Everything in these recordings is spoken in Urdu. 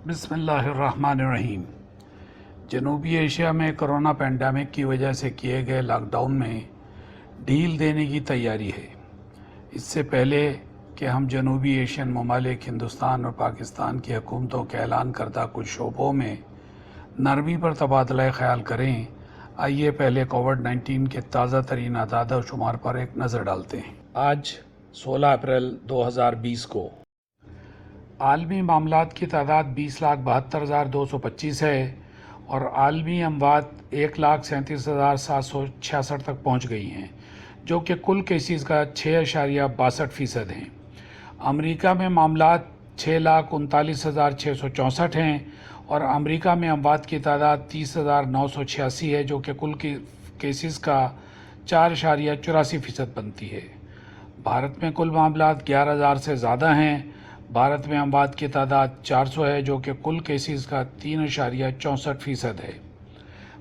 بسم اللہ الرحمن الرحیم۔ جنوبی ایشیا میں کرونا پینڈیمک کی وجہ سے کیے گئے لاک ڈاؤن میں ڈھیل دینے کی تیاری ہے۔ اس سے پہلے کہ ہم جنوبی ایشین ممالک ہندوستان اور پاکستان کی حکومتوں کے اعلان کردہ کچھ شعبوں میں نرمی پر تبادلہ خیال کریں، آئیے پہلے کووڈ-19 کے تازہ ترین اعداد و شمار پر ایک نظر ڈالتے ہیں۔ آج 16 اپریل 2020 کو عالمی معاملات کی تعداد 20,72,225 ہے اور عالمی اموات 1,37,766 تک پہنچ گئی ہیں، جو کہ کل کیسز کا 6.62% ہیں۔ امریکہ میں معاملات 6,39,664 ہیں اور امریکہ میں اموات کی تعداد 30,986 ہے، جو کہ کل کیسز کا 4.84% بنتی ہے۔ بھارت میں کل معاملات 11,000 سے زیادہ ہیں۔ بھارت میں اموات کی تعداد 400 ہے، جو کہ کل کیسز کا 3.64% ہے۔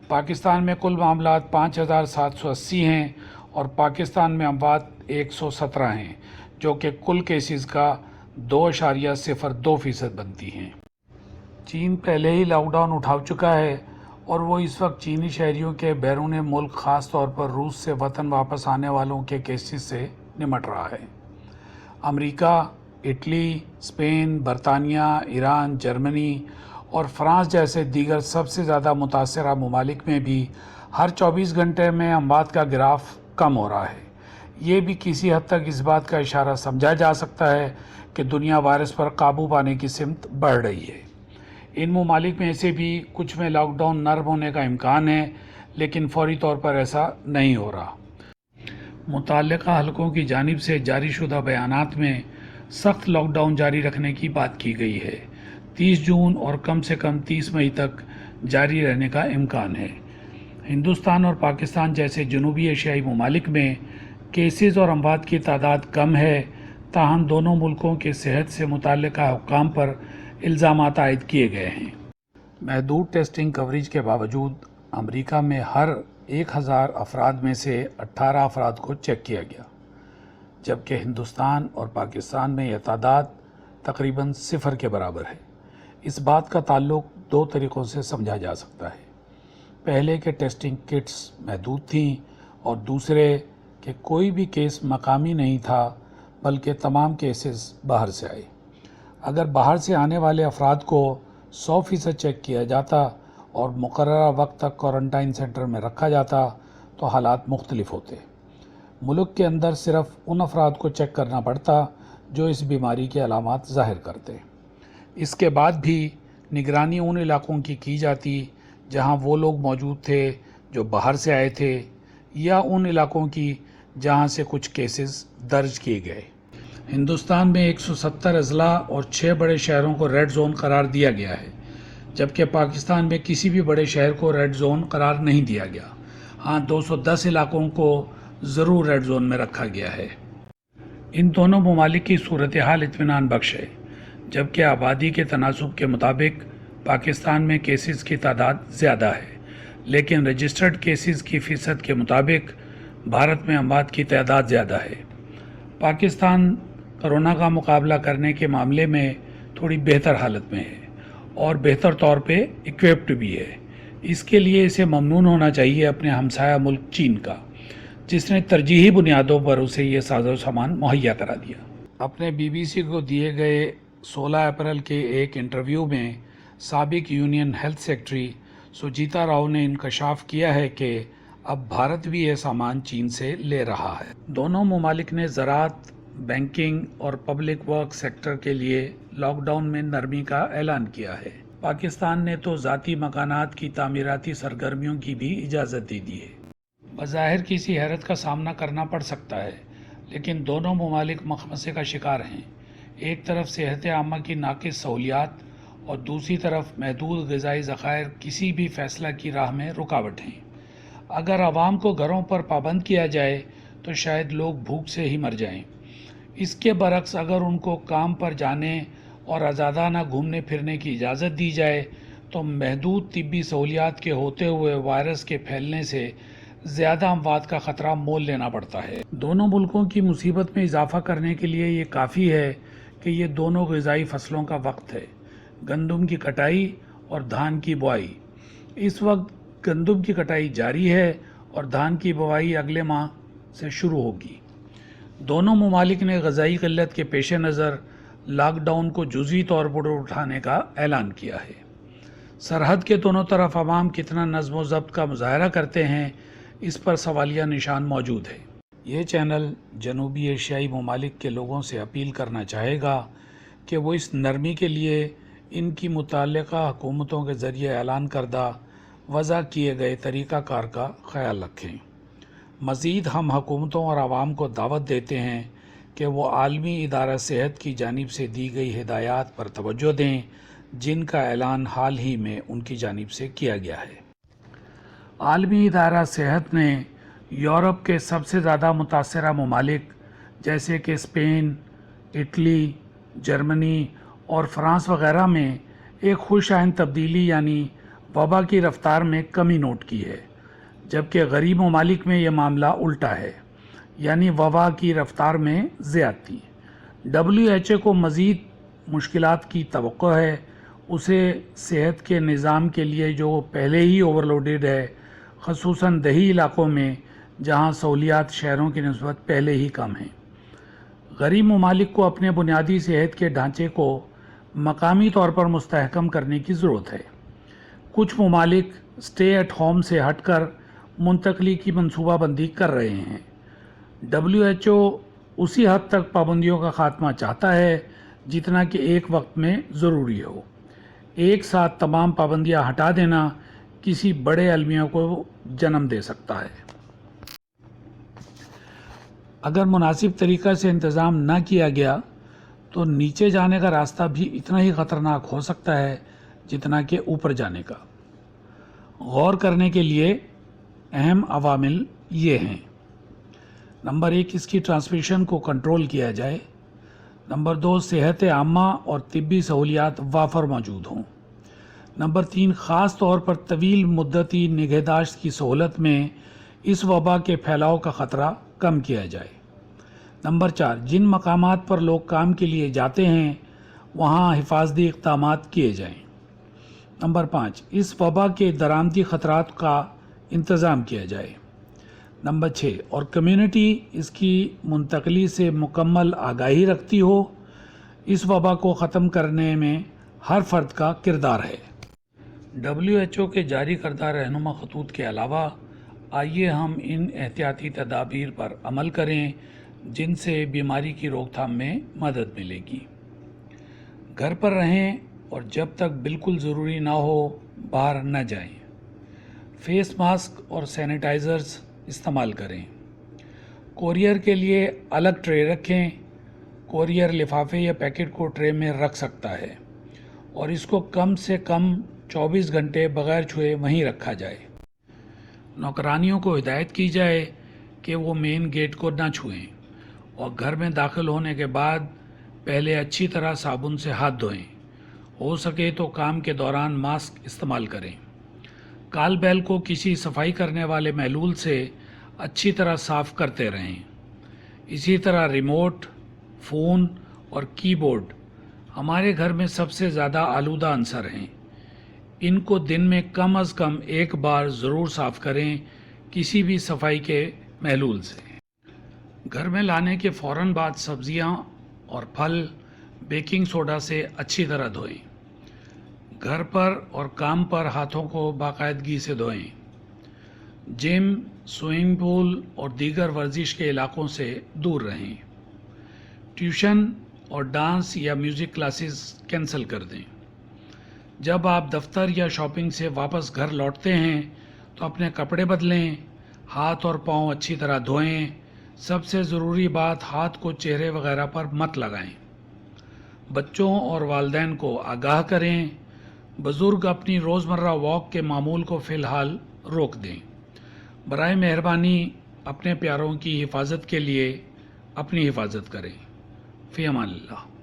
پاکستان میں کل معاملات 5,780 ہیں اور پاکستان میں اموات 117 ہیں، جو کہ کل کیسز کا 2.02% بنتی ہیں۔ چین پہلے ہی لاک ڈاؤن اٹھا چکا ہے اور وہ اس وقت چینی شہریوں کے بیرون ملک، خاص طور پر روس سے وطن واپس آنے والوں کے کیسز سے نمٹ رہا ہے۔ امریکہ، اٹلی، اسپین، برطانیہ، ایران، جرمنی اور فرانس جیسے دیگر سب سے زیادہ متاثرہ ممالک میں بھی ہر 24 گھنٹے میں اموات کا گراف کم ہو رہا ہے۔ یہ بھی کسی حد تک اس بات کا اشارہ سمجھا جا سکتا ہے کہ دنیا وائرس پر قابو پانے کی سمت بڑھ رہی ہے۔ ان ممالک میں سے بھی کچھ میں لاک ڈاؤن نرم ہونے کا امکان ہے، لیکن فوری طور پر ایسا نہیں ہو رہا۔ متعلقہ حلقوں کی جانب سے جاری شدہ بیانات میں سخت لاک ڈاؤن جاری رکھنے کی بات کی گئی ہے۔ 30 جون اور کم سے کم 30 مئی تک جاری رہنے کا امکان ہے۔ ہندوستان اور پاکستان جیسے جنوبی ایشیائی ممالک میں کیسز اور اموات کی تعداد کم ہے، تاہم دونوں ملکوں کے صحت سے متعلقہ حکام پر الزامات عائد کیے گئے ہیں۔ محدود ٹیسٹنگ کوریج کے باوجود امریکہ میں ہر 1,000 افراد میں سے 18 افراد کو چیک کیا گیا، جبکہ ہندوستان اور پاکستان میں یہ تعداد تقریباً 0 کے برابر ہے۔ اس بات کا تعلق 2 طریقوں سے سمجھا جا سکتا ہے۔ پہلے کہ ٹیسٹنگ کٹس محدود تھیں اور دوسرے کہ کوئی بھی کیس مقامی نہیں تھا بلکہ تمام کیسز باہر سے آئے۔ اگر باہر سے آنے والے افراد کو 100% چیک کیا جاتا اور مقررہ وقت تک کوارنٹائن سینٹر میں رکھا جاتا تو حالات مختلف ہوتے۔ ملک کے اندر صرف ان افراد کو چیک کرنا پڑتا جو اس بیماری کے علامات ظاہر کرتے۔ اس کے بعد بھی نگرانی ان علاقوں کی جاتی جہاں وہ لوگ موجود تھے جو باہر سے آئے تھے، یا ان علاقوں کی جہاں سے کچھ کیسز درج کیے گئے۔ ہندوستان میں 170 اضلاع اور 6 بڑے شہروں کو ریڈ زون قرار دیا گیا ہے، جبکہ پاکستان میں کسی بھی بڑے شہر کو ریڈ زون قرار نہیں دیا گیا۔ ہاں، 210 علاقوں کو ضرور ریڈ زون میں رکھا گیا ہے۔ ان دونوں ممالک کی صورتحال اطمینان بخش ہے، جبکہ آبادی کے تناسب کے مطابق پاکستان میں کیسز کی تعداد زیادہ ہے، لیکن رجسٹرڈ کیسز کی فیصد کے مطابق بھارت میں اموات کی تعداد زیادہ ہے۔ پاکستان کرونا کا مقابلہ کرنے کے معاملے میں تھوڑی بہتر حالت میں ہے اور بہتر طور پہ اکوپڈ بھی ہے۔ اس کے لیے اسے ممنون ہونا چاہیے اپنے ہمسایہ ملک چین کا، جس نے ترجیحی بنیادوں پر اسے یہ ساز و سامان مہیا کرا دیا۔ اپنے BBC کو دیے گئے 16 اپریل کے ایک انٹرویو میں سابق یونین ہیلتھ سیکرٹری سجیتا راؤ نے انکشاف کیا ہے کہ اب بھارت بھی یہ سامان چین سے لے رہا ہے۔ دونوں ممالک نے زراعت، بینکنگ اور پبلک ورک سیکٹر کے لیے لاک ڈاؤن میں نرمی کا اعلان کیا ہے۔ پاکستان نے تو ذاتی مکانات کی تعمیراتی سرگرمیوں کی بھی اجازت دے دی ہے۔ بظاہر کسی حیرت کا سامنا کرنا پڑ سکتا ہے، لیکن دونوں ممالک مخمصے کا شکار ہیں۔ ایک طرف صحت عامہ کی ناقص سہولیات اور دوسری طرف محدود غذائی ذخائر کسی بھی فیصلہ کی راہ میں رکاوٹ ہیں۔ اگر عوام کو گھروں پر پابند کیا جائے تو شاید لوگ بھوک سے ہی مر جائیں۔ اس کے برعکس اگر ان کو کام پر جانے اور آزادانہ گھومنے پھرنے کی اجازت دی جائے تو محدود طبی سہولیات کے ہوتے ہوئے وائرس کے پھیلنے سے زیادہ اموات کا خطرہ مول لینا پڑتا ہے۔ دونوں ملکوں کی مصیبت میں اضافہ کرنے کے لیے یہ کافی ہے کہ یہ دونوں غذائی فصلوں کا وقت ہے، گندم کی کٹائی اور دھان کی بوائی۔ اس وقت گندم کی کٹائی جاری ہے اور دھان کی بوائی اگلے ماہ سے شروع ہوگی۔ دونوں ممالک نے غذائی قلت کے پیش نظر لاک ڈاؤن کو جزوی طور پر اٹھانے کا اعلان کیا ہے۔ سرحد کے دونوں طرف عوام کتنا نظم و ضبط کا مظاہرہ کرتے ہیں، اس پر سوالیہ نشان موجود ہے۔ یہ چینل جنوبی ایشیائی ممالک کے لوگوں سے اپیل کرنا چاہے گا کہ وہ اس نرمی کے لیے ان کی متعلقہ حکومتوں کے ذریعے اعلان کردہ وضع کیے گئے طریقہ کار کا خیال رکھیں۔ مزید ہم حکومتوں اور عوام کو دعوت دیتے ہیں کہ وہ عالمی ادارہ صحت کی جانب سے دی گئی ہدایات پر توجہ دیں، جن کا اعلان حال ہی میں ان کی جانب سے کیا گیا ہے۔ عالمی ادارہ صحت نے یورپ کے سب سے زیادہ متاثرہ ممالک جیسے کہ اسپین، اٹلی، جرمنی اور فرانس وغیرہ میں ایک خوش آئند تبدیلی یعنی وبا کی رفتار میں کمی نوٹ کی ہے، جبکہ غریب ممالک میں یہ معاملہ الٹا ہے، یعنی وبا کی رفتار میں زیادتی۔ WHO کو مزید مشکلات کی توقع ہے۔ اسے صحت کے نظام کے لیے جو پہلے ہی اوور لوڈڈ ہے، خصوصاً دیہی علاقوں میں جہاں سہولیات شہروں کی نسبت پہلے ہی کم ہیں۔ غریب ممالک کو اپنے بنیادی صحت کے ڈھانچے کو مقامی طور پر مستحکم کرنے کی ضرورت ہے۔ کچھ ممالک اسٹے ایٹ ہوم سے ہٹ کر منتقلی کی منصوبہ بندی کر رہے ہیں۔ WHO اسی حد تک پابندیوں کا خاتمہ چاہتا ہے جتنا کہ ایک وقت میں ضروری ہو۔ ایک ساتھ تمام پابندیاں ہٹا دینا کسی بڑے المیہ کو جنم دے سکتا ہے۔ اگر مناسب طریقہ سے انتظام نہ کیا گیا تو نیچے جانے کا راستہ بھی اتنا ہی خطرناک ہو سکتا ہے جتنا کہ اوپر جانے کا۔ غور کرنے کے لیے اہم عوامل یہ ہیں۔ نمبر 1، اس کی ٹرانسمیشن کو کنٹرول کیا جائے۔ نمبر 2، صحت عامہ اور طبی سہولیات وافر موجود ہوں۔ نمبر 3، خاص طور پر طویل مدتی نگہداشت کی سہولت میں اس وبا کے پھیلاؤ کا خطرہ کم کیا جائے۔ نمبر 4، جن مقامات پر لوگ کام کے لیے جاتے ہیں وہاں حفاظتی اقدامات کیے جائیں۔ نمبر 5، اس وبا کے درآمدی خطرات کا انتظام کیا جائے۔ نمبر 6، اور کمیونٹی اس کی منتقلی سے مکمل آگاہی رکھتی ہو۔ اس وبا کو ختم کرنے میں ہر فرد کا کردار ہے۔ WHO کے جاری کردہ رہنما خطوط کے علاوہ آئیے ہم ان احتیاطی تدابیر پر عمل کریں جن سے بیماری کی روک تھام میں مدد ملے گی۔ گھر پر رہیں اور جب تک بالکل ضروری نہ ہو باہر نہ جائیں۔ فیس ماسک اور سینیٹائزرز استعمال کریں۔ کوریئر کے لیے الگ ٹرے رکھیں۔ کوریئر لفافے یا پیکٹ کو ٹرے میں رکھ سکتا ہے اور اس کو کم سے کم 24 گھنٹے بغیر چھوئے وہیں رکھا جائے۔ نوکرانیوں کو ہدایت کی جائے کہ وہ مین گیٹ کو نہ چھوئیں اور گھر میں داخل ہونے کے بعد پہلے اچھی طرح صابن سے ہاتھ دھوئیں۔ ہو سکے تو کام کے دوران ماسک استعمال کریں۔ کال بیل کو کسی صفائی کرنے والے محلول سے اچھی طرح صاف کرتے رہیں۔ اسی طرح ریموٹ، فون اور کی بورڈ ہمارے گھر میں سب سے زیادہ آلودہ عنصر ہیں۔ ان کو دن میں کم از کم ایک بار ضرور صاف کریں کسی بھی صفائی کے محلول سے۔ گھر میں لانے کے فوراً بعد سبزیاں اور پھل بیکنگ سوڈا سے اچھی طرح دھوئیں۔ گھر پر اور کام پر ہاتھوں کو باقاعدگی سے دھوئیں۔ جم، سوئمنگ پول اور دیگر ورزش کے علاقوں سے دور رہیں۔ ٹیوشن اور ڈانس یا میوزک کلاسز کینسل کر دیں۔ جب آپ دفتر یا شاپنگ سے واپس گھر لوٹتے ہیں تو اپنے کپڑے بدلیں، ہاتھ اور پاؤں اچھی طرح دھوئیں۔ سب سے ضروری بات، ہاتھ کو چہرے وغیرہ پر مت لگائیں۔ بچوں اور والدین کو آگاہ کریں۔ بزرگ اپنی روزمرہ واک کے معمول کو فی الحال روک دیں۔ برائے مہربانی اپنے پیاروں کی حفاظت کے لیے اپنی حفاظت کریں۔ فی امان اللہ۔